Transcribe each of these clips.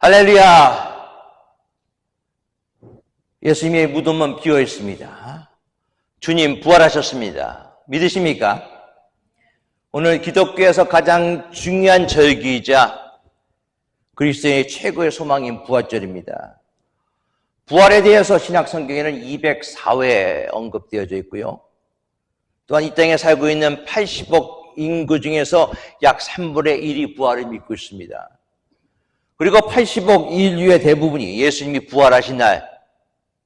할렐루야! 예수님의 무덤은 비어 있습니다. 주님 부활하셨습니다. 믿으십니까? 오늘 기독교에서 가장 중요한 절기이자 그리스도인의 최고의 소망인 부활절입니다. 부활에 대해서 신약 성경에는 204회 언급되어져 있고요. 또한 이 땅에 살고 있는 80억 인구 중에서 약 3분의 1이 부활을 믿고 있습니다. 그리고 80억 인류의 대부분이 예수님이 부활하신 날,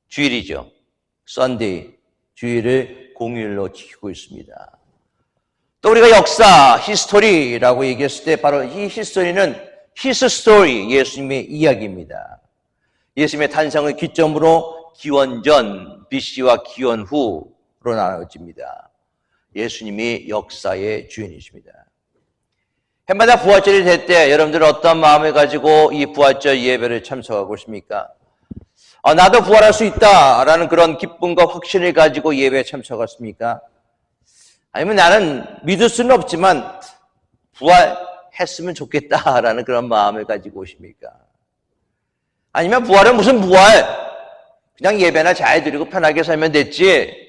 주일이죠. 썬데이, 주일을 공휴일로 지키고 있습니다. 또 우리가 역사, 히스토리라고 얘기했을 때 바로 이 히스토리는 히스 스토리, 예수님의 이야기입니다. 예수님의 탄생을 기점으로 기원전, BC와 기원 후로 나눠집니다. 예수님이 역사의 주인이십니다. 해마다 부활절이 될 때 여러분들은 어떤 마음을 가지고 이 부활절 예배를 참석하고 있습니까? 나도 부활할 수 있다라는 그런 기쁨과 확신을 가지고 예배에 참석했습니까? 아니면 나는 믿을 수는 없지만 부활했으면 좋겠다라는 그런 마음을 가지고 오십니까? 아니면 부활은 무슨 부활? 그냥 예배나 잘 드리고 편하게 살면 됐지.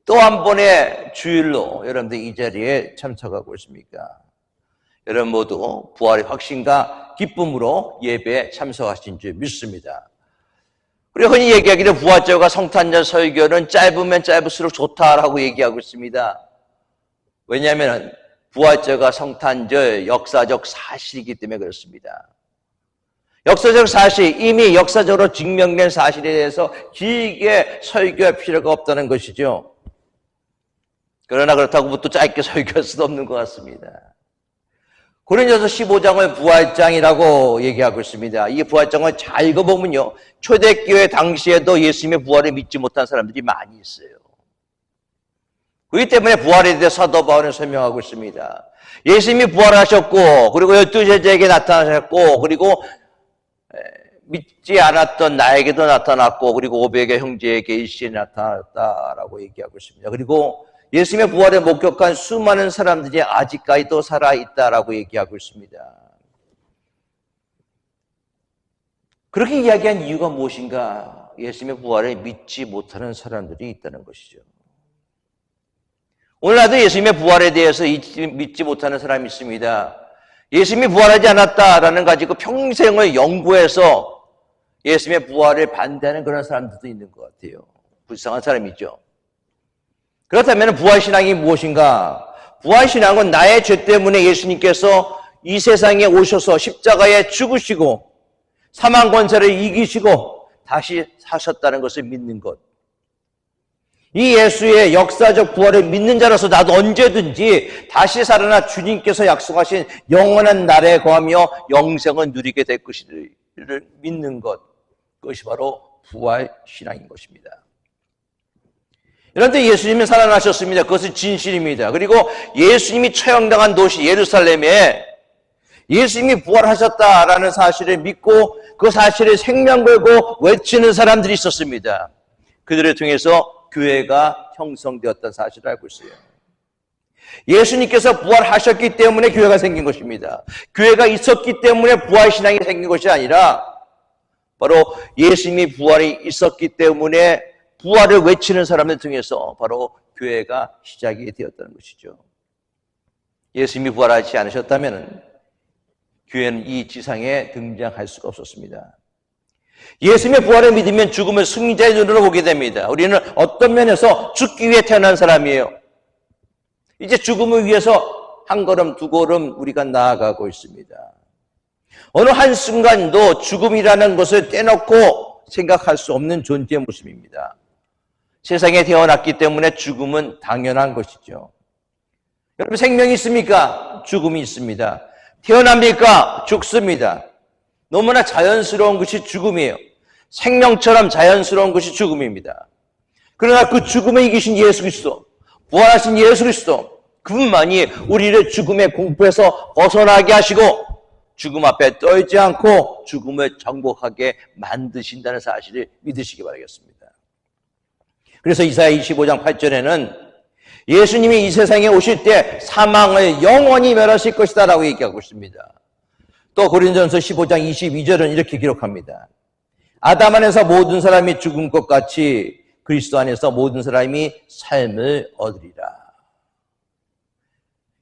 또 한 번의 주일로 여러분들 이 자리에 참석하고 있습니까? 여러분 모두 부활의 확신과 기쁨으로 예배에 참석하신 줄 믿습니다. 그리고 흔히 얘기하기를 부활절과 성탄절 설교는 짧으면 짧을수록 좋다라고 얘기하고 있습니다. 왜냐하면 부활절과 성탄절 역사적 사실이기 때문에 그렇습니다. 역사적 사실, 이미 역사적으로 증명된 사실에 대해서 길게 설교할 필요가 없다는 것이죠. 그러나 그렇다고 또 짧게 설교할 수도 없는 것 같습니다. 고린도서 15장을 부활장이라고 얘기하고 있습니다. 이 부활장을 잘 읽어보면요, 초대교회 당시에도 예수님의 부활을 믿지 못한 사람들이 많이 있어요. 그렇기 때문에 부활에 대해 사도 바울은 설명하고 있습니다. 예수님이 부활하셨고, 그리고 12제자에게 나타나셨고, 그리고 믿지 않았던 나에게도 나타났고, 그리고 500의 형제에게 일시에 나타났다라고 얘기하고 있습니다. 그리고 예수님의 부활에 목격한 수많은 사람들이 아직까지도 살아있다라고 얘기하고 있습니다. 그렇게 이야기한 이유가 무엇인가? 예수님의 부활을 믿지 못하는 사람들이 있다는 것이죠. 오늘날도 예수님의 부활에 대해서 믿지 못하는 사람이 있습니다. 예수님이 부활하지 않았다라는 가지고 평생을 연구해서 예수님의 부활을 반대하는 그런 사람들도 있는 것 같아요. 불쌍한 사람이죠. 그렇다면 부활신앙이 무엇인가? 부활신앙은 나의 죄 때문에 예수님께서 이 세상에 오셔서 십자가에 죽으시고 사망 권세를 이기시고 다시 사셨다는 것을 믿는 것. 이 예수의 역사적 부활을 믿는 자로서 나도 언제든지 다시 살아나 주님께서 약속하신 영원한 날에 거하며 영생을 누리게 될 것을 믿는 것. 그것이 바로 부활신앙인 것입니다. 그런데 예수님이 살아나셨습니다. 그것은 진실입니다. 그리고 예수님이 처형당한 도시 예루살렘에 예수님이 부활하셨다라는 사실을 믿고 그 사실을 생명 걸고 외치는 사람들이 있었습니다. 그들을 통해서 교회가 형성되었다는 사실을 알고 있어요. 예수님께서 부활하셨기 때문에 교회가 생긴 것입니다. 교회가 있었기 때문에 부활신앙이 생긴 것이 아니라 바로 예수님이 부활이 있었기 때문에 부활을 외치는 사람들 통해서 바로 교회가 시작이 되었다는 것이죠. 예수님이 부활하지 않으셨다면 교회는 이 지상에 등장할 수가 없었습니다. 예수님의 부활을 믿으면 죽음을 승리자의 눈으로 보게 됩니다. 우리는 어떤 면에서 죽기 위해 태어난 사람이에요. 이제 죽음을 위해서 한 걸음 두 걸음 우리가 나아가고 있습니다. 어느 한순간도 죽음이라는 것을 떼놓고 생각할 수 없는 존재의 모습입니다. 세상에 태어났기 때문에 죽음은 당연한 것이죠. 여러분 생명이 있습니까? 죽음이 있습니다. 태어납니까? 죽습니다. 너무나 자연스러운 것이 죽음이에요. 생명처럼 자연스러운 것이 죽음입니다. 그러나 그 죽음을 이기신 예수 그리스도, 부활하신 예수 그리스도, 그분만이 우리를 죽음의 공포에서 벗어나게 하시고 죽음 앞에 떨지 않고 죽음을 정복하게 만드신다는 사실을 믿으시기 바라겠습니다. 그래서 이사야 25장 8절에는 예수님이 이 세상에 오실 때 사망을 영원히 멸하실 것이다 라고 얘기하고 있습니다. 또 고린도전서 15장 22절은 이렇게 기록합니다. 아담 안에서 모든 사람이 죽은 것 같이 그리스도 안에서 모든 사람이 삶을 얻으리라.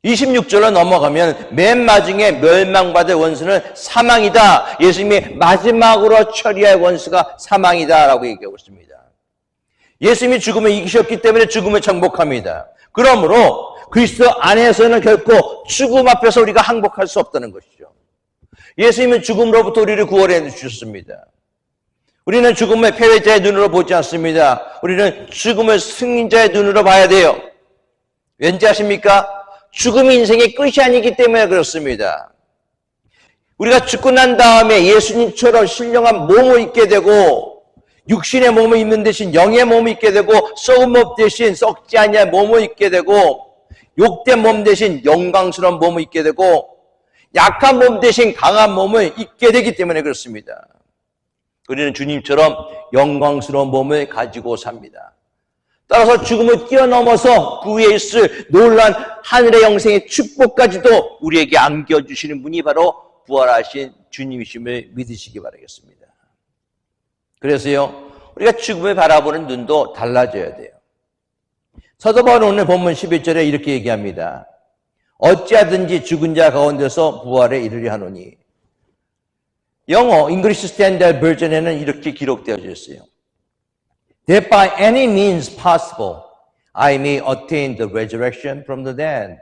26절로 넘어가면 맨 마지막에 멸망받을 원수는 사망이다. 예수님이 마지막으로 처리할 원수가 사망이다 라고 얘기하고 있습니다. 예수님이 죽음을 이기셨기 때문에 죽음을 정복합니다. 그러므로 그리스도 안에서는 결코 죽음 앞에서 우리가 항복할 수 없다는 것이죠. 예수님은 죽음으로부터 우리를 구원해 주셨습니다. 우리는 죽음을 패배자의 눈으로 보지 않습니다. 우리는 죽음을 승리자의 눈으로 봐야 돼요. 왠지 아십니까? 죽음이 인생의 끝이 아니기 때문에 그렇습니다. 우리가 죽고 난 다음에 예수님처럼 신령한 몸을 입게 되고 육신의 몸을 입는 대신 영의 몸을 입게 되고 썩은 몸 대신 썩지 아니할 몸을 입게 되고 욕된 몸 대신 영광스러운 몸을 입게 되고 약한 몸 대신 강한 몸을 입게 되기 때문에 그렇습니다. 우리는 주님처럼 영광스러운 몸을 가지고 삽니다. 따라서 죽음을 뛰어넘어서 그 위에 있을 놀라운 하늘의 영생의 축복까지도 우리에게 안겨주시는 분이 바로 부활하신 주님이심을 믿으시기 바라겠습니다. 그래서요, 우리가 죽음을 바라보는 눈도 달라져야 돼요. 사도 바울은 오늘 본문 11절에 이렇게 얘기합니다. 어찌하든지 죽은 자 가운데서 부활에 이르려 하노니. 영어 English Standard Version에는 이렇게 기록되어 있어요. That by any means possible I may attain the resurrection from the dead.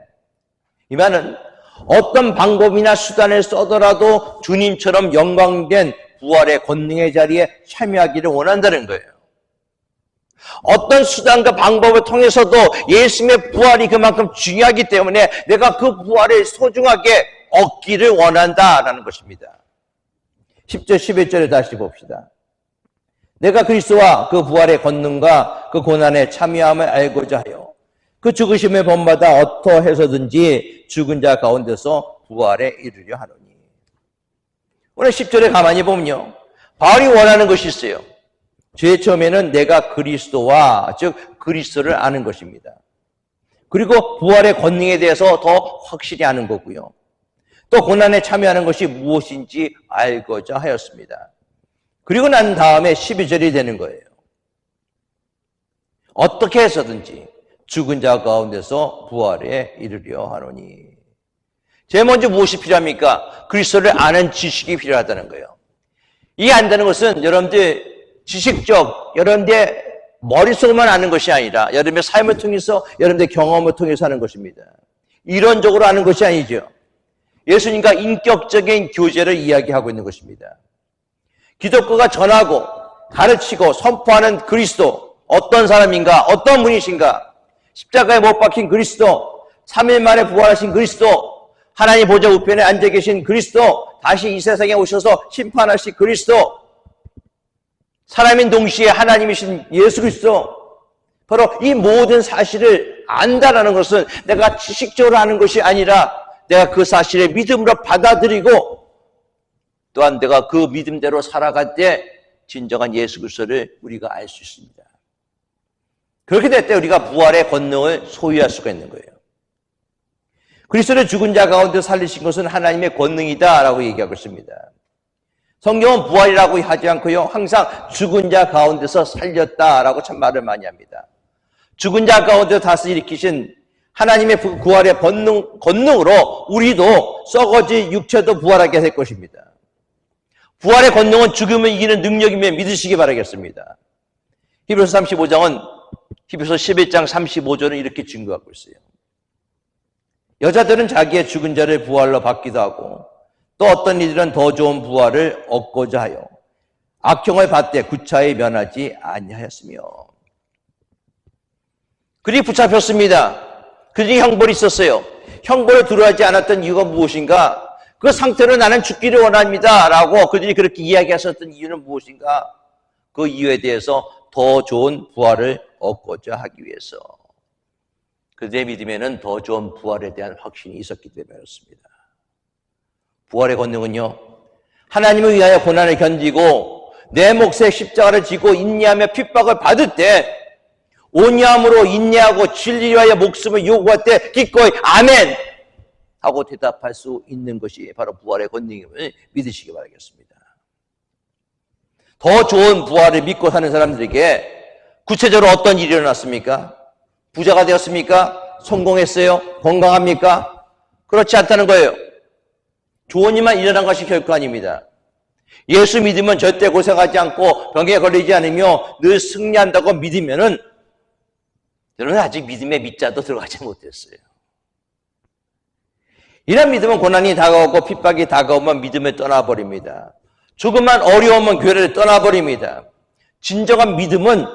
이 말은 어떤 방법이나 수단을 써더라도 주님처럼 영광된 부활의 권능의 자리에 참여하기를 원한다는 거예요. 어떤 수단과 방법을 통해서도 예수님의 부활이 그만큼 중요하기 때문에 내가 그 부활을 소중하게 얻기를 원한다라는 것입니다. 10절, 11절에 다시 봅시다. 내가 그리스도와 그 부활의 권능과 그 고난에 참여함을 알고자 하여 그 죽으심을 본받아 어떠해서든지 죽은 자 가운데서 부활에 이르려 하노니. 오늘 10절에 가만히 보면요, 바울이 원하는 것이 있어요. 제일 처음에는 내가 그리스도와, 즉 그리스도를 아는 것입니다. 그리고 부활의 권능에 대해서 더 확실히 아는 거고요. 또 고난에 참여하는 것이 무엇인지 알고자 하였습니다. 그리고 난 다음에 12절이 되는 거예요. 어떻게 해서든지 죽은 자 가운데서 부활에 이르려 하노니. 제일 먼저 무엇이 필요합니까? 그리스도를 아는 지식이 필요하다는 거예요. 이 안다는 것은 여러분들 지식적, 여러분들의 머릿속만 아는 것이 아니라 여러분의 삶을 통해서, 여러분들의 경험을 통해서 하는 것입니다. 이론적으로 아는 것이 아니죠. 예수님과 인격적인 교제를 이야기하고 있는 것입니다. 기독교가 전하고 가르치고 선포하는 그리스도, 어떤 사람인가, 어떤 분이신가, 십자가에 못 박힌 그리스도, 3일 만에 부활하신 그리스도, 하나님 보좌 우편에 앉아 계신 그리스도, 다시 이 세상에 오셔서 심판하실 그리스도, 사람인 동시에 하나님이신 예수 그리스도, 바로 이 모든 사실을 안다라는 것은 내가 지식적으로 아는 것이 아니라 내가 그 사실을 믿음으로 받아들이고 또한 내가 그 믿음대로 살아갈 때 진정한 예수 그리스도를 우리가 알 수 있습니다. 그렇게 될 때 우리가 부활의 권능을 소유할 수가 있는 거예요. 그리스도를 죽은 자 가운데 살리신 것은 하나님의 권능이다라고 얘기하고 있습니다. 성경은 부활이라고 하지 않고요, 항상 죽은 자 가운데서 살렸다라고 참 말을 많이 합니다. 죽은 자 가운데 다시 일으키신 하나님의 부활의 권능으로 우리도 썩어질 육체도 부활하게 될 것입니다. 부활의 권능은 죽음을 이기는 능력이며 믿으시기 바라겠습니다. 히브리서 35장은, 히브리서 11장 35절은 이렇게 증거하고 있어요. 여자들은 자기의 죽은 자를 부활로 받기도 하고 또 어떤 이들은 더 좋은 부활을 얻고자 하여 악형을 받되 구차히 면하지 아니하였으며. 그들이 붙잡혔습니다. 그들이 형벌이 있었어요. 형벌을 두려워하지 않았던 이유가 무엇인가? 그 상태로 나는 죽기를 원합니다 라고 그들이 그렇게 이야기하셨던 이유는 무엇인가? 그 이유에 대해서 더 좋은 부활을 얻고자 하기 위해서. 그들의 믿음에는 더 좋은 부활에 대한 확신이 있었기 때문에 그렇습니다. 부활의 권능은요, 하나님을 위하여 고난을 견디고 내 몫에 십자가를 지고 인내하며 핍박을 받을 때 온유함으로 인내하고 진리를 위하여 목숨을 요구할 때 기꺼이 아멘 하고 대답할 수 있는 것이 바로 부활의 권능임을 믿으시기 바라겠습니다. 더 좋은 부활을 믿고 사는 사람들에게 구체적으로 어떤 일이 일어났습니까? 부자가 되었습니까? 성공했어요? 건강합니까? 그렇지 않다는 거예요. 좋은 일만 일어난 것이 결코 아닙니다. 예수 믿으면 절대 고생하지 않고 병에 걸리지 않으며 늘 승리한다고 믿으면은 저는 아직 믿음의 밑자도 들어가지 못했어요. 이런 믿음은 고난이 다가오고 핍박이 다가오면 믿음을 떠나버립니다. 조금만 어려우면 교회를 떠나버립니다. 진정한 믿음은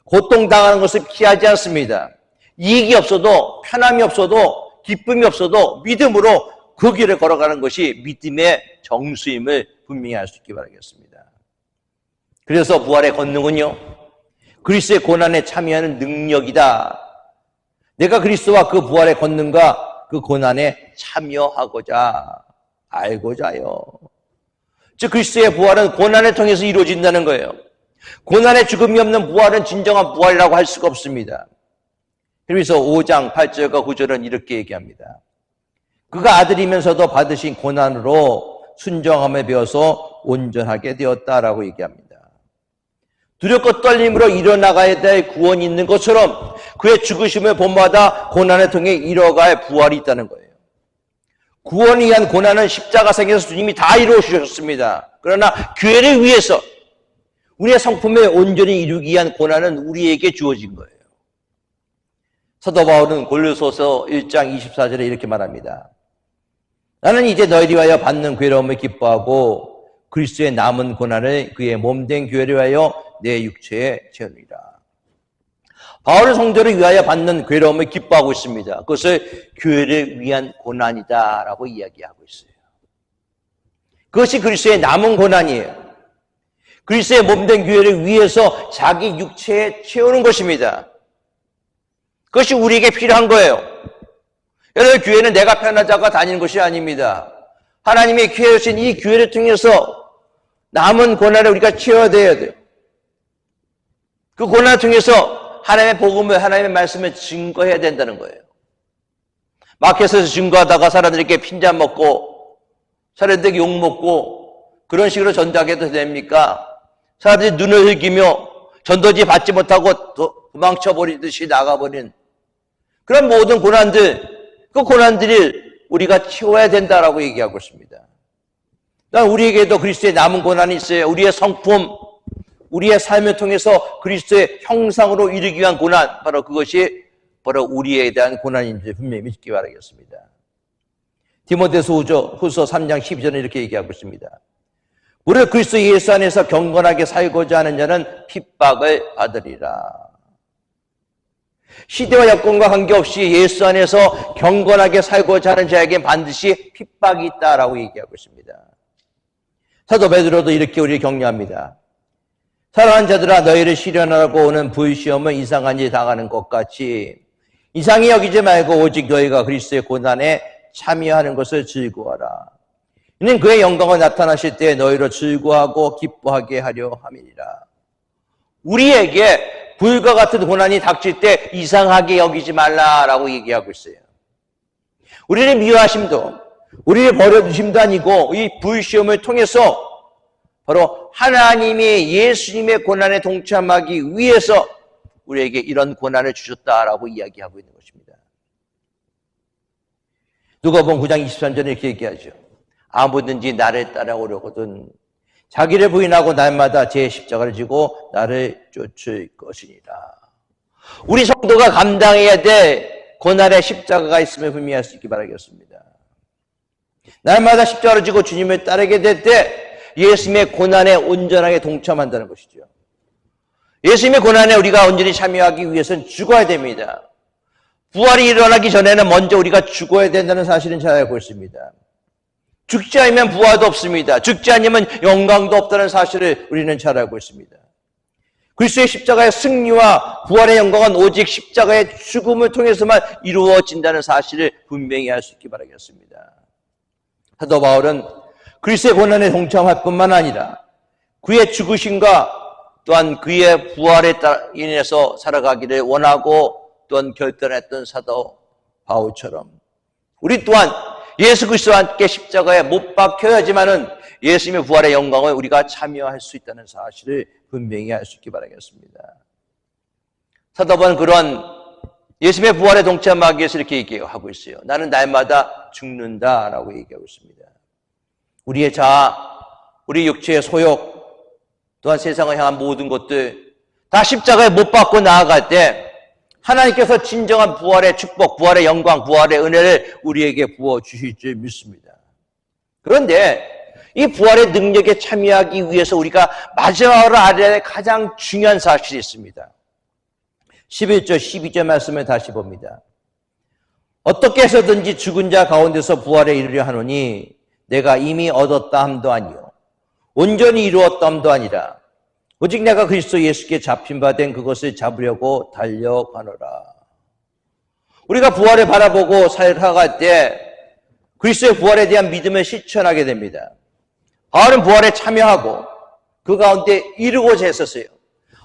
고통당하는 것을 피하지 않습니다. 이익이 없어도 편함이 없어도 기쁨이 없어도 믿음으로 그 길을 걸어가는 것이 믿음의 정수임을 분명히 알 수 있기 바라겠습니다. 그래서 부활의 권능은요, 그리스도의 고난에 참여하는 능력이다. 내가 그리스도와 그 부활의 권능과 그 고난에 참여하고자 알고자요. 즉 그리스도의 부활은 고난을 통해서 이루어진다는 거예요. 고난에 죽음이 없는 부활은 진정한 부활이라고 할 수가 없습니다. 그래서 5장 8절과 9절은 이렇게 얘기합니다. 그가 아들이면서도 받으신 고난으로 순종함을 배워서 온전하게 되었다라고 얘기합니다. 두렵고 떨림으로 일어나가야 될 구원이 있는 것처럼 그의 죽으심을 본받아 고난을 통해 이뤄갈 부활이 있다는 거예요. 구원을 위한 고난은 십자가상에서 주님이 다 이루어 주셨습니다. 그러나 교회를 위해서 우리의 성품을 온전히 이루기 위한 고난은 우리에게 주어진 거예요. 사도 바울은 골로새서 1장 24절에 이렇게 말합니다. 나는 이제 너희를 위하여 받는 괴로움을 기뻐하고 그리스도의 남은 고난을 그의 몸된 교회를 위하여 내 육체에 채우리라. 바울은 성도를 위하여 받는 괴로움을 기뻐하고 있습니다. 그것을 교회를 위한 고난이다라고 이야기하고 있어요. 그것이 그리스도의 남은 고난이에요. 그리스도의 몸된 교회를 위해서 자기 육체에 채우는 것입니다. 그것이 우리에게 필요한 거예요. 여러분, 교회는 내가 편하자고 다니는 것이 아닙니다. 하나님의 기회하신 이 교회를 통해서 남은 고난을 우리가 채워야 돼요. 그 고난을 통해서 하나님의 복음을, 하나님의 말씀을 증거해야 된다는 거예요. 마켓에서 증거하다가 사람들에게 핀잔 먹고 사람들에게 욕 먹고 그런 식으로 전도하게도 됩니까? 사람들이 눈을 흘기며 전도지 받지 못하고 도망쳐버리듯이 나가버린 그런 모든 고난들, 그 고난들을 우리가 채워야 된다라고 얘기하고 있습니다. 우리에게도 그리스도의 남은 고난이 있어요. 우리의 성품, 우리의 삶을 통해서 그리스도의 형상으로 이르기 위한 고난, 바로 그것이 바로 우리에 대한 고난인지 분명히 믿기 바라겠습니다. 디모데후서 3장 12절은 이렇게 얘기하고 있습니다. 우리 그리스도 예수 안에서 경건하게 살고자 하는 자는 핍박을 받으리라. 시대와 여건과 관계없이 예수 안에서 경건하게 살고자 하는 자에게 반드시 핍박이 있다라고 얘기하고 있습니다. 사도 베드로도 이렇게 우리를 격려합니다. 사랑하는 자들아, 너희를 시련하고 오는 불시험은 이상한 일 당하는 것 같이 이상히 여기지 말고 오직 너희가 그리스도의 고난에 참여하는 것을 즐거워하라. 이는 그의 영광을 나타나실 때 너희로 즐거워하고 기뻐하게 하려 함이니라. 우리에게 불과 같은 고난이 닥칠 때 이상하게 여기지 말라라고 얘기하고 있어요. 우리를 미워하심도, 우리를 버려두심도 아니고 이 불시험을 통해서 바로 하나님이 예수님의 고난에 동참하기 위해서 우리에게 이런 고난을 주셨다라고 이야기하고 있는 것입니다. 누가복음 9장 23절에 이렇게 얘기하죠. 아무든지 나를 따라오려거든 자기를 부인하고 날마다 제 십자가를 지고 나를 쫓을 것이니라. 우리 성도가 감당해야 될 고난의 십자가가 있음을 분명히 알 수 있기 바라겠습니다. 날마다 십자가를 지고 주님을 따르게 될 때 예수님의 고난에 온전하게 동참한다는 것이죠. 예수님의 고난에 우리가 온전히 참여하기 위해서는 죽어야 됩니다. 부활이 일어나기 전에는 먼저 우리가 죽어야 된다는 사실은 잘 알고 있습니다. 죽지 않으면 부활도 없습니다. 죽지 않으면 영광도 없다는 사실을 우리는 잘 알고 있습니다. 그리스도의 십자가의 승리와 부활의 영광은 오직 십자가의 죽음을 통해서만 이루어진다는 사실을 분명히 알 수 있기 바라겠습니다. 사도 바울은 그리스도의 고난에 동참할 뿐만 아니라 그의 죽으심과 또한 그의 부활에 인해서 살아가기를 원하고 또한 결단했던 사도 바울처럼 우리 또한 예수 그리스도와 함께 십자가에 못 박혀야지만은 예수님의 부활의 영광을 우리가 참여할 수 있다는 사실을 분명히 알 수 있기 바라겠습니다. 사도 바울은 그런 예수님의 부활에 동참하기 위해서 이렇게 얘기하고 있어요. 나는 날마다 죽는다라고 얘기하고 있습니다. 우리의 자아, 우리 육체의 소욕, 또한 세상을 향한 모든 것들 다 십자가에 못 박고 나아갈 때 하나님께서 진정한 부활의 축복, 부활의 영광, 부활의 은혜를 우리에게 부어주실 줄 믿습니다. 그런데 이 부활의 능력에 참여하기 위해서 우리가 마지막으로 알아야 할 가장 중요한 사실이 있습니다. 11절, 12절 말씀을 다시 봅니다. 어떻게 해서든지 죽은 자 가운데서 부활에 이르려 하노니 내가 이미 얻었다 함도 아니요 온전히 이루었다 함도 아니라 오직 내가 그리스도 예수께 잡힌 바 된 그것을 잡으려고 달려가노라. 우리가 부활을 바라보고 살아갈 때 그리스도의 부활에 대한 믿음을 실천하게 됩니다. 바울은 부활에 참여하고 그 가운데 이루고자 했었어요.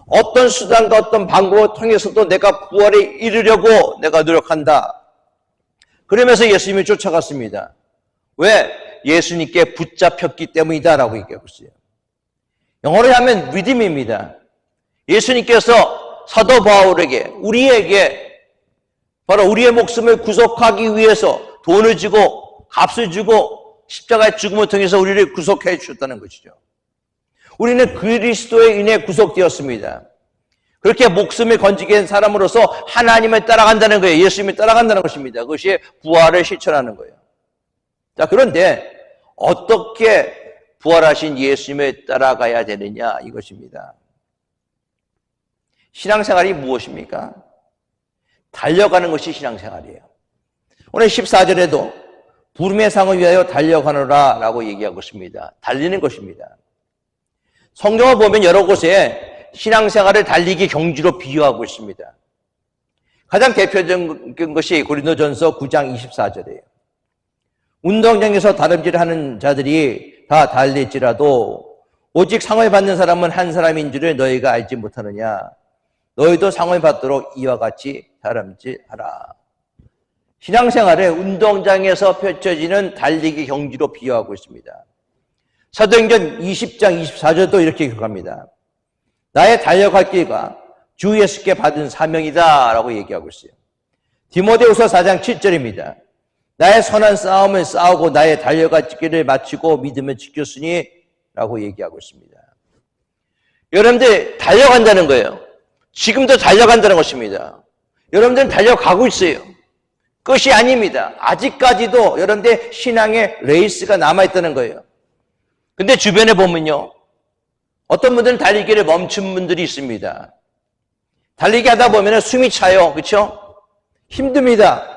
어떤 수단과 어떤 방법을 통해서도 내가 부활에 이르려고 내가 노력한다. 그러면서 예수님을 쫓아갔습니다. 왜? 예수님께 붙잡혔기 때문이다라고 얘기하고 있어요. 영어로 하면 믿음입니다. 예수님께서 사도 바울에게, 우리에게 바로 우리의 목숨을 구속하기 위해서 돈을 주고 값을 주고 십자가의 죽음을 통해서 우리를 구속해 주셨다는 것이죠. 우리는 그리스도에 인해 구속되었습니다. 그렇게 목숨을 건지게 된 사람으로서 하나님을 따라간다는 거예요. 예수님을 따라간다는 것입니다. 그것이 부활을 실천하는 거예요. 자, 그런데 어떻게 부활하신 예수님을 따라가야 되느냐 이것입니다. 신앙생활이 무엇입니까? 달려가는 것이 신앙생활이에요. 오늘 14절에도 부름의 상을 위하여 달려가노라 라고 얘기하고 있습니다. 달리는 것입니다. 성경을 보면 여러 곳에 신앙생활을 달리기 경주로 비유하고 있습니다. 가장 대표적인 것이 고린도전서 9장 24절이에요. 운동장에서 다름질하는 자들이 다 달릴지라도 오직 상을 받는 사람은 한 사람인 줄을 너희가 알지 못하느냐. 너희도 상을 받도록 이와 같이 다름질하라. 신앙생활을 운동장에서 펼쳐지는 달리기 경주로 비유하고 있습니다. 사도행전 20장 24절도 이렇게 기록합니다. 나의 달려갈 길과 주 예수께 받은 사명이다 라고 얘기하고 있어요. 디모데후서 4장 7절입니다. 나의 선한 싸움을 싸우고 나의 달려갈 길을 마치고 믿음을 지켰으니 라고 얘기하고 있습니다. 여러분들 달려간다는 거예요. 지금도 달려간다는 것입니다. 여러분들은 달려가고 있어요. 끝이 아닙니다. 아직까지도 여러분들 신앙의 레이스가 남아있다는 거예요. 근데 주변에 보면요, 어떤 분들은 달리기를 멈춘 분들이 있습니다. 달리기 하다 보면 숨이 차요. 그렇죠? 힘듭니다.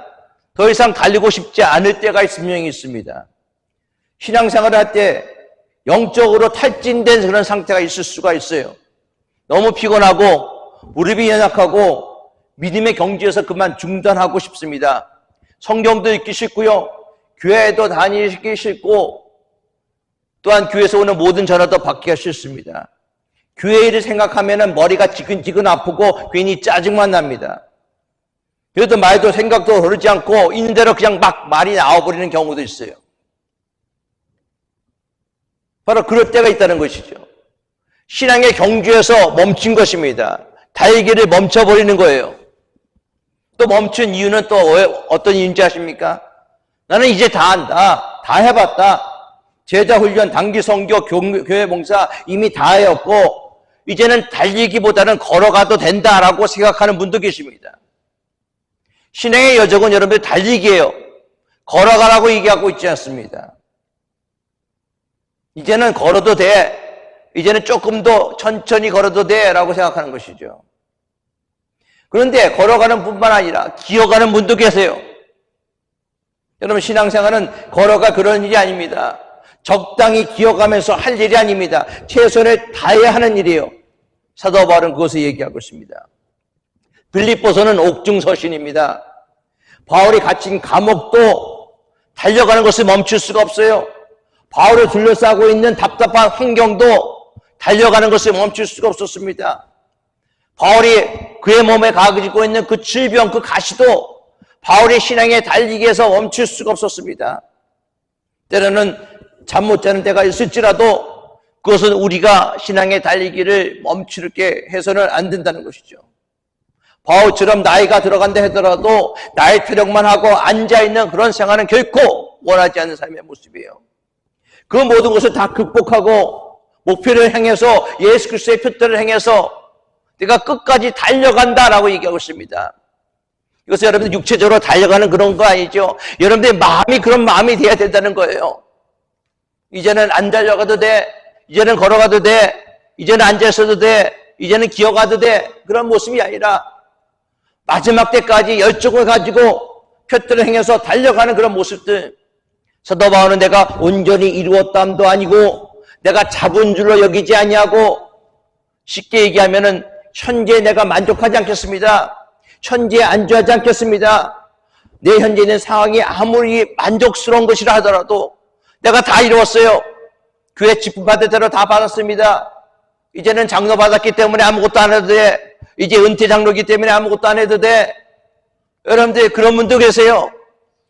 더 이상 달리고 싶지 않을 때가 분명히 있습니다. 신앙생활을 할 때 영적으로 탈진된 그런 상태가 있을 수가 있어요. 너무 피곤하고 무릎이 연약하고 믿음의 경지에서 그만 중단하고 싶습니다. 성경도 읽기 싫고요. 교회에도 다니기 싫고 또한 교회에서 오는 모든 전화도 받기가 싫습니다. 교회 일을 생각하면 머리가 지근지근 아프고 괜히 짜증만 납니다. 그래도 말도 생각도 흐르지 않고 있는 대로 그냥 막 말이 나와버리는 경우도 있어요. 바로 그럴 때가 있다는 것이죠. 신앙의 경주에서 멈춘 것입니다. 달리기를 멈춰버리는 거예요. 또 멈춘 이유는 또 어떤 이유인지 아십니까? 나는 이제 다 안다. 다 해봤다. 제자 훈련, 단기 선교, 교회 봉사 이미 다 해왔고 이제는 달리기보다는 걸어가도 된다라고 생각하는 분도 계십니다. 신앙의 여정은 여러분들 달리기예요. 걸어가라고 얘기하고 있지 않습니다. 이제는 걸어도 돼. 이제는 조금 더 천천히 걸어도 돼 라고 생각하는 것이죠. 그런데 걸어가는 뿐만 아니라 기어가는 분도 계세요. 여러분 신앙생활은 걸어가 그런 일이 아닙니다. 적당히 기어가면서 할 일이 아닙니다. 최선을 다해야 하는 일이에요. 사도 바울은 그것을 얘기하고 있습니다. 빌립보서는 옥중서신입니다. 바울이 갇힌 감옥도 달려가는 것을 멈출 수가 없어요. 바울을 둘러싸고 있는 답답한 환경도 달려가는 것을 멈출 수가 없었습니다. 바울이 그의 몸에 가지고 있는 그 질병, 그 가시도 바울의 신앙에 달리기에서 멈출 수가 없었습니다. 때로는 잠 못 자는 때가 있을지라도 그것은 우리가 신앙의 달리기를 멈추게 해서는 안 된다는 것이죠. 바울처럼 나이가 들어간다 하더라도 나의 타령만 하고 앉아있는 그런 생활은 결코 원하지 않는 삶의 모습이에요. 그 모든 것을 다 극복하고 목표를 향해서 예수 그리스도의 표대를 향해서 내가 끝까지 달려간다라고 얘기하고 있습니다. 이것은 여러분들 육체적으로 달려가는 그런 거 아니죠. 여러분들의 마음이 그런 마음이 돼야 된다는 거예요. 이제는 안 달려가도 돼. 이제는 걸어가도 돼. 이제는 앉아있어도 돼. 이제는 기어가도 돼. 그런 모습이 아니라 마지막 때까지 열정을 가지고 표대를 향해서 달려가는 그런 모습들. 사도 바울은 내가 온전히 이루었담도 아니고 내가 잡은 줄로 여기지 아니하고 쉽게 얘기하면은 현재 내가 만족하지 않겠습니다. 현재에 안주하지 않겠습니다. 내 현재 있는 상황이 아무리 만족스러운 것이라 하더라도 내가 다 이루었어요. 교회 직분 받을 대로 다 받았습니다. 이제는 장로 받았기 때문에 아무것도 안 해도 돼. 이제 은퇴 장로이기 때문에 아무것도 안 해도 돼. 여러분들 그런 분도 계세요.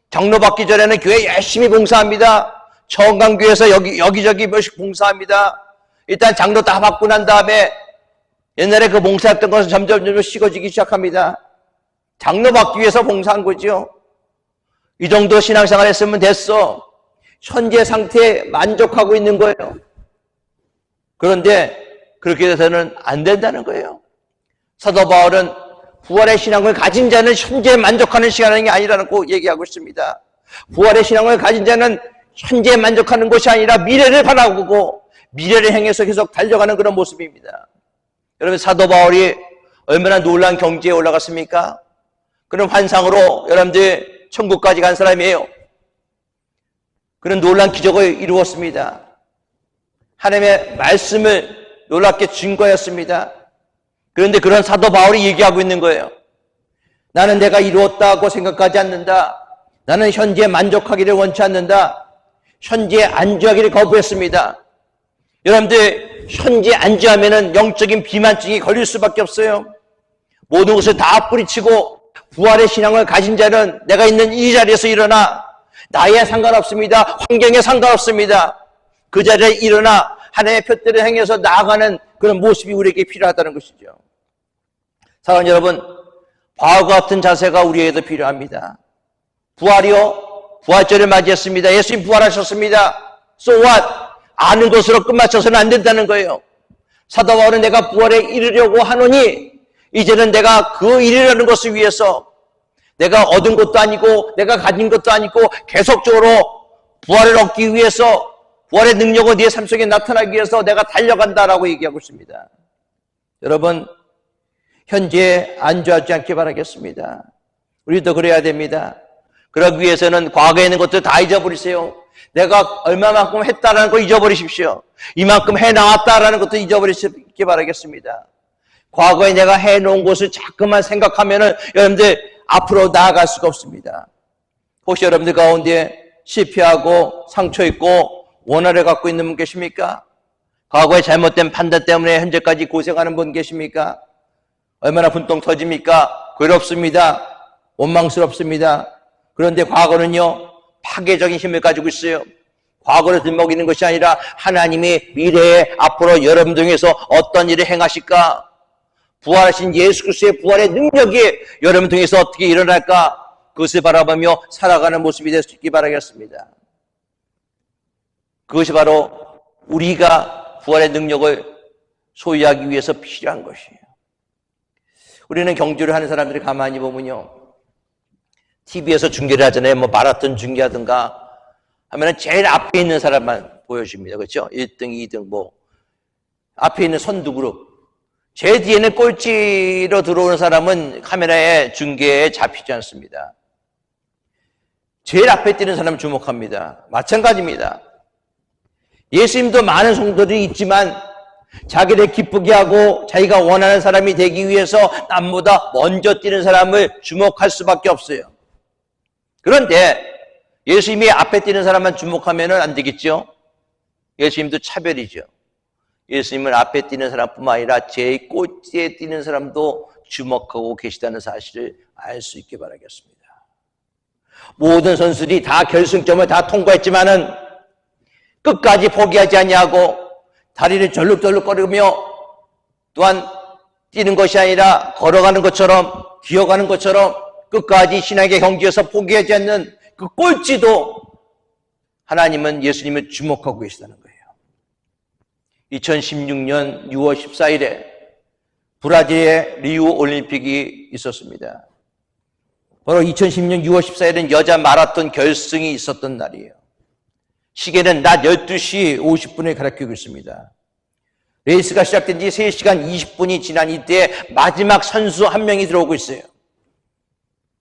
장로 받기 전에는 교회 열심히 봉사합니다. 청강교회에서 여기저기 몇씩 봉사합니다. 일단 장로 다 받고 난 다음에 옛날에 그 봉사했던 것은 점점 식어지기 시작합니다. 장로 받기 위해서 봉사한 거죠. 이 정도 신앙생활 했으면 됐어. 현재 상태에 만족하고 있는 거예요. 그런데 그렇게 돼서는 안 된다는 거예요. 사도 바울은 부활의 신앙을 가진 자는 현재에 만족하는 신앙이 아니라고 얘기하고 있습니다. 부활의 신앙을 가진 자는 현재에 만족하는 것이 아니라 미래를 바라보고 미래를 향해서 계속 달려가는 그런 모습입니다. 여러분 사도 바울이 얼마나 놀라운 경지에 올라갔습니까? 그런 환상으로 여러분들 천국까지 간 사람이에요. 그런 놀라운 기적을 이루었습니다. 하나님의 말씀을 놀랍게 증거했습니다. 그런데 그런 사도 바울이 얘기하고 있는 거예요. 나는 내가 이루었다고 생각하지 않는다. 나는 현재에 만족하기를 원치 않는다. 현재에 안주하기를 거부했습니다. 여러분들 현재 안주하면은 영적인 비만증이 걸릴 수밖에 없어요. 모든 것을 다 뿌리치고 부활의 신앙을 가진 자는 내가 있는 이 자리에서 일어나 나이에 상관없습니다. 환경에 상관없습니다. 그 자리에 일어나 하나님의 표대를 향해서 나아가는 그런 모습이 우리에게 필요하다는 것이죠. 사랑하는 여러분, 바울과 같은 자세가 우리에게도 필요합니다. 부활이요? 부활절을 맞이했습니다. 예수님 부활하셨습니다. So what? 아는 것으로 끝마쳐서는 안 된다는 거예요. 사도 바울은 내가 부활에 이르려고 하노니 이제는 내가 그 이르려는 것을 위해서 내가 얻은 것도 아니고 내가 가진 것도 아니고 계속적으로 부활을 얻기 위해서 부활의 능력은 네 삶 속에 나타나기 위해서 내가 달려간다라고 얘기하고 있습니다. 여러분 현재에 안주하지 않게 바라겠습니다. 우리도 그래야 됩니다. 그러기 위해서는 과거에 있는 것들 다 잊어버리세요. 내가 얼마만큼 했다라는 거 잊어버리십시오. 이만큼 해나왔다라는 것도 잊어버리시기 바라겠습니다. 과거에 내가 해놓은 것을 자꾸만 생각하면은 여러분들 앞으로 나아갈 수가 없습니다. 혹시 여러분들 가운데 실패하고 상처 있고 원한을 갖고 있는 분 계십니까? 과거의 잘못된 판단 때문에 현재까지 고생하는 분 계십니까? 얼마나 분통 터집니까? 괴롭습니다. 원망스럽습니다. 그런데 과거는요, 파괴적인 힘을 가지고 있어요. 과거를 들먹이는 것이 아니라 하나님이 미래에 앞으로 여러분 중에서 어떤 일을 행하실까? 부활하신 예수 그리스도의 부활의 능력이 여러분 중에서 어떻게 일어날까? 그것을 바라보며 살아가는 모습이 될 수 있기 바라겠습니다. 그것이 바로 우리가 부활의 능력을 소유하기 위해서 필요한 것이에요. 우리는 경주를 하는 사람들이 가만히 보면요, TV에서 중계를 하잖아요. 뭐 마라톤 중계하든가 하면은 제일 앞에 있는 사람만 보여줍니다. 그렇죠? 1등, 2등 뭐 앞에 있는 선두 그룹. 제 뒤에는 꼴찌로 들어오는 사람은 카메라에 중계에 잡히지 않습니다. 제일 앞에 뛰는 사람을 주목합니다. 마찬가지입니다. 예수님도 많은 성도들이 있지만 자기를 기쁘게 하고 자기가 원하는 사람이 되기 위해서 남보다 먼저 뛰는 사람을 주목할 수밖에 없어요. 그런데 예수님이 앞에 뛰는 사람만 주목하면 안 되겠죠? 예수님도 차별이죠. 예수님은 앞에 뛰는 사람뿐만 아니라 제일 꼴찌에 뛰는 사람도 주목하고 계시다는 사실을 알 수 있게 바라겠습니다. 모든 선수들이 다 결승점을 다 통과했지만은 끝까지 포기하지 아니하고 다리를 절룩절룩거리며 또한 뛰는 것이 아니라 걸어가는 것처럼 기어가는 것처럼 끝까지 신앙의 경지에서 포기하지 않는 그 꼴찌도 하나님은 예수님을 주목하고 계시다는 거예요. 2016년 6월 14일에 브라질의 리우 올림픽이 있었습니다. 바로 2016년 6월 14일은 여자 마라톤 결승이 있었던 날이에요. 시계는 낮 12시 50분을 가리키고 있습니다. 레이스가 시작된 지 3시간 20분이 지난 이때 마지막 선수 한 명이 들어오고 있어요.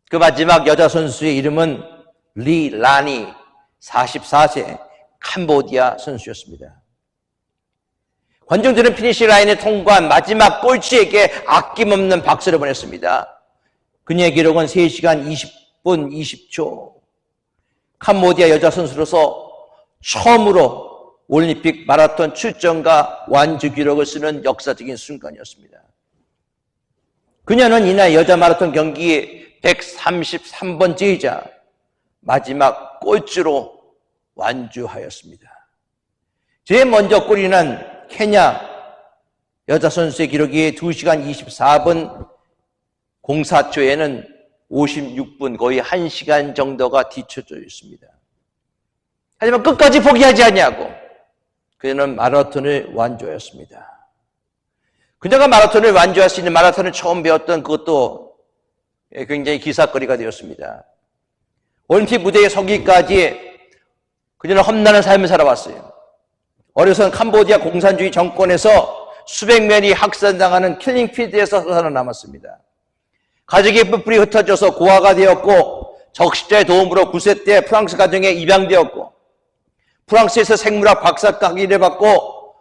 그 마지막 여자 선수의 이름은 리 라니 44세 캄보디아 선수였습니다. 관중들은 피니시 라인을 통과한 마지막 꼴찌에게 아낌없는 박수를 보냈습니다. 그녀의 기록은 3시간 20분 20초. 캄보디아 여자 선수로서 처음으로 올림픽 마라톤 출전과 완주 기록을 쓰는 역사적인 순간이었습니다. 그녀는 이날 여자 마라톤 경기 133번째이자 마지막 꼴찌로 완주하였습니다. 제일 먼저 꼴이 난 케냐 여자 선수의 기록이 2시간 24분 04초에는 56분 거의 1시간 정도가 뒤쳐져 있습니다. 하지만 끝까지 포기하지 않냐고 그녀는 마라톤을 완주하였습니다. 그녀가 마라톤을 완주할 수 있는 마라톤을 처음 배웠던 그것도 굉장히 기사거리가 되었습니다. 올림픽 무대에 서기까지 그녀는 험난한 삶을 살아왔어요. 어려서는 캄보디아 공산주의 정권에서 수백 명이 학살당하는 킬링필드에서 살아남았습니다. 가족의 뿔뿔이 흩어져서 고아가 되었고 적십자의 도움으로 9세 때 프랑스 가정에 입양되었고 프랑스에서 생물학 박사학위를 받고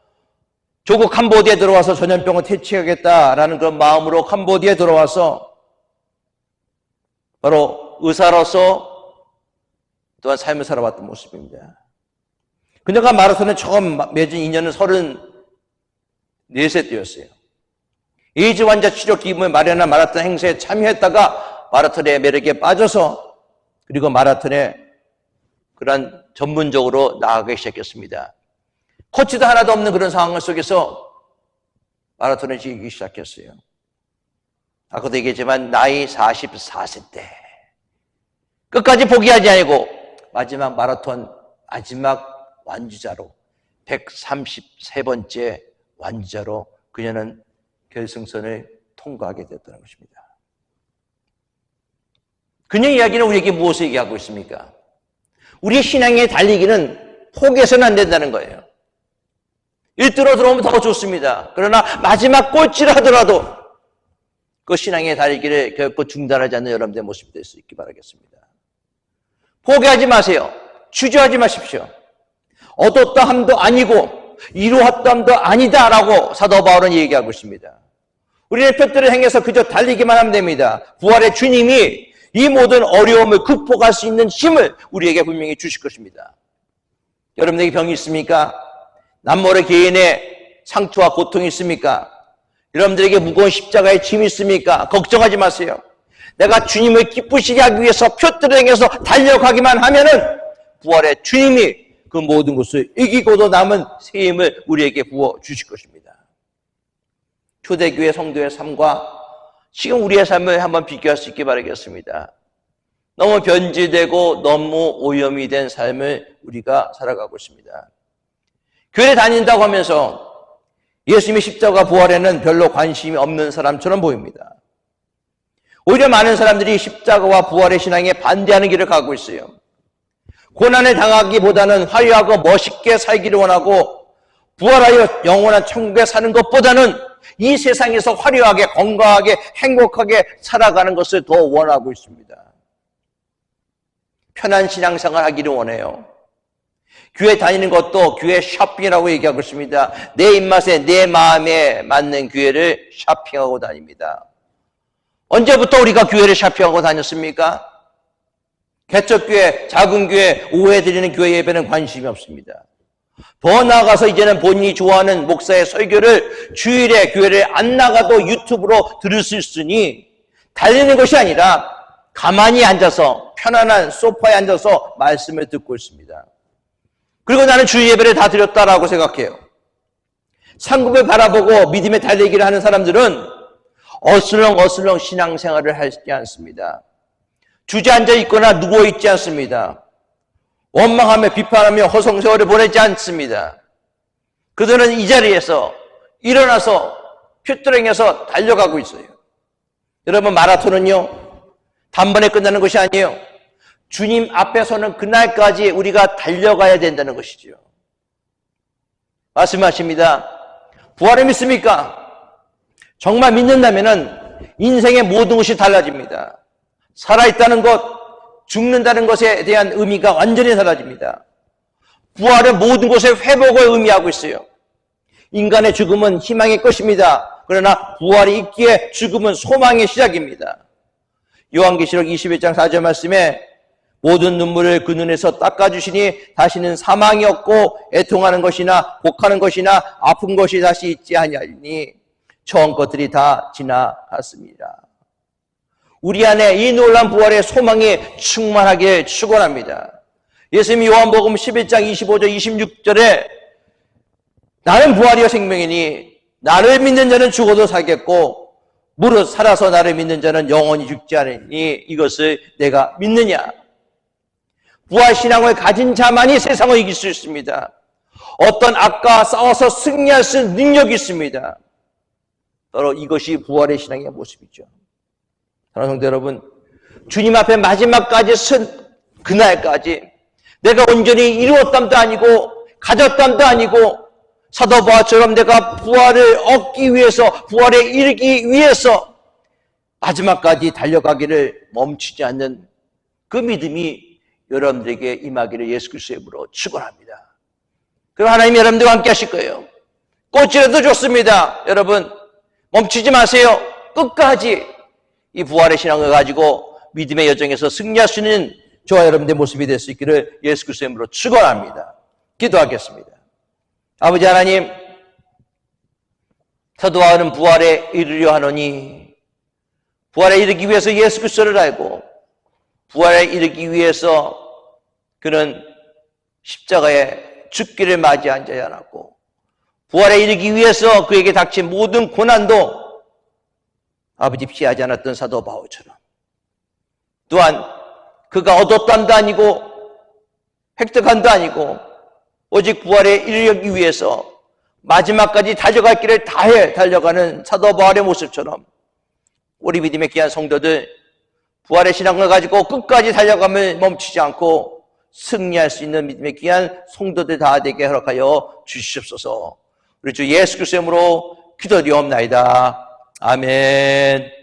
조국 캄보디아에 들어와서 전염병을 퇴치하겠다라는 그런 마음으로 캄보디아에 들어와서 바로 의사로서 또한 삶을 살아왔던 모습입니다. 그녀가 마라톤에 처음 맺은 인연은 34세 때였어요. 에이즈 환자 치료 기금을 마련한 마라톤 행사에 참여했다가 마라톤의 매력에 빠져서 그리고 마라톤에 그런 전문적으로 나아가기 시작했습니다. 코치도 하나도 없는 그런 상황 속에서 마라톤을 즐기기 시작했어요. 아까도 얘기했지만 나이 44세 때 끝까지 포기하지 아니고 마지막 마라톤 마지막 완주자로 133번째 완주자로 그녀는 결승선을 통과하게 됐다는 것입니다. 그녀의 이야기는 우리에게 무엇을 얘기하고 있습니까? 우리의 신앙의 달리기는 포기해서는 안 된다는 거예요. 1등으로 들어오면 더 좋습니다. 그러나 마지막 꼴찌를 하더라도 그 신앙의 달리기를 결코 중단하지 않는 여러분들의 모습이 될 수 있기 바라겠습니다. 포기하지 마세요. 주저하지 마십시오. 얻었다 함도 아니고 이루었다 함도 아니다라고 사도 바울은 얘기하고 있습니다. 우리는 뜻대로 행해서 그저 달리기만 하면 됩니다. 부활의 주님이 이 모든 어려움을 극복할 수 있는 힘을 우리에게 분명히 주실 것입니다. 여러분에게 병이 있습니까? 남모르 개인의 상처와 고통이 있습니까? 여러분들에게 무거운 십자가의 짐이 있습니까? 걱정하지 마세요. 내가 주님을 기쁘시게 하기 위해서 표대로 행해서 달려가기만 하면은 부활의 주님이 그 모든 것을 이기고도 남은 새 힘을 우리에게 부어 주실 것입니다. 초대교회 성도의 삶과 지금 우리의 삶을 한번 비교할 수 있게 바라겠습니다. 너무 변질되고 너무 오염이 된 삶을 우리가 살아가고 있습니다. 교회 다닌다고 하면서 예수님의 십자가 부활에는 별로 관심이 없는 사람처럼 보입니다. 오히려 많은 사람들이 십자가와 부활의 신앙에 반대하는 길을 가고 있어요. 고난을 당하기보다는 화려하고 멋있게 살기를 원하고 부활하여 영원한 천국에 사는 것보다는 이 세상에서 화려하게 건강하게 행복하게 살아가는 것을 더 원하고 있습니다. 편한 신앙생활 하기를 원해요. 교회 다니는 것도 교회 쇼핑이라고 얘기하고 있습니다. 내 입맛에 내 마음에 맞는 교회를 쇼핑하고 다닙니다. 언제부터 우리가 교회를 쇼핑하고 다녔습니까? 개척교회, 작은 교회, 오해드리는 교회 예배는 관심이 없습니다. 더 나아가서 이제는 본인이 좋아하는 목사의 설교를 주일에 교회를 안 나가도 유튜브로 들을 수 있으니 달리는 것이 아니라 가만히 앉아서 편안한 소파에 앉아서 말씀을 듣고 있습니다. 그리고 나는 주 예배를 다 드렸다라고 생각해요. 상급을 바라보고 믿음의 달리기를 하는 사람들은 어슬렁어슬렁 신앙생활을 하지 않습니다. 주저앉아 있거나 누워있지 않습니다. 원망하며 비판하며 허송세월을 보내지 않습니다. 그들은 이 자리에서 일어나서 큐트랭에서 달려가고 있어요. 여러분, 마라톤은요, 단번에 끝나는 것이 아니에요. 주님 앞에서는 그날까지 우리가 달려가야 된다는 것이죠. 말씀하십니다. 부활을 믿습니까? 정말 믿는다면 인생의 모든 것이 달라집니다. 살아있다는 것, 죽는다는 것에 대한 의미가 완전히 사라집니다. 부활은 모든 것의 회복을 의미하고 있어요. 인간의 죽음은 희망의 것입니다. 그러나 부활이 있기에 죽음은 소망의 시작입니다. 요한계시록 21장 4절 말씀에 모든 눈물을 그 눈에서 닦아주시니 다시는 사망이 없고 애통하는 것이나 곡하는 것이나 아픈 것이 다시 있지 아니하리니 처음 것들이 다 지나갔습니다. 우리 안에 이 놀라운 부활의 소망이 충만하게 축원합니다. 예수님이 요한복음 11장 25절 26절에 나는 부활이요 생명이니 나를 믿는 자는 죽어도 살겠고 무릇 살아서 나를 믿는 자는 영원히 죽지 않으니 이것을 내가 믿느냐. 부활신앙을 가진 자만이 세상을 이길 수 있습니다. 어떤 악과 싸워서 승리할 수 있는 능력이 있습니다. 바로 이것이 부활의 신앙의 모습이죠. 사랑하는 성도 여러분, 주님 앞에 마지막까지 선 그날까지 내가 온전히 이루었담도 아니고 가졌담도 아니고 사도 바울처럼 내가 부활을 얻기 위해서 부활에 이르기 위해서 마지막까지 달려가기를 멈추지 않는 그 믿음이 여러분들에게 임하기를 예수 그리스도의 이름으로 축원합니다. 그럼 하나님이 여러분들과 함께 하실 거예요. 꽃이라도 좋습니다. 여러분 멈추지 마세요. 끝까지 이 부활의 신앙을 가지고 믿음의 여정에서 승리할 수 있는 저와 여러분들의 모습이 될 수 있기를 예수 그리스도의 이름으로 축원합니다. 기도하겠습니다. 아버지 하나님, 사도 바울은 부활에 이르려 하노니 부활에 이르기 위해서 예수 그리스도를 알고 부활에 이르기 위해서 그는 십자가에 죽기를 맞이하지 않았고 부활에 이르기 위해서 그에게 닥친 모든 고난도 아버지 피하지 않았던 사도 바울처럼 또한 그가 얻었단도 아니고 획득한도 아니고 오직 부활에 이르기 위해서 마지막까지 달려갈 길을 다해 달려가는 사도 바울의 모습처럼 우리 믿음의 귀한 성도들 부활의 신앙을 가지고 끝까지 달려감을 멈추지 않고 승리할 수 있는 믿음의 귀한 성도들 다 되게 허락하여 주시옵소서. 우리 주 예수 그리스도의 이름으로 기도드리옵나이다. 아멘.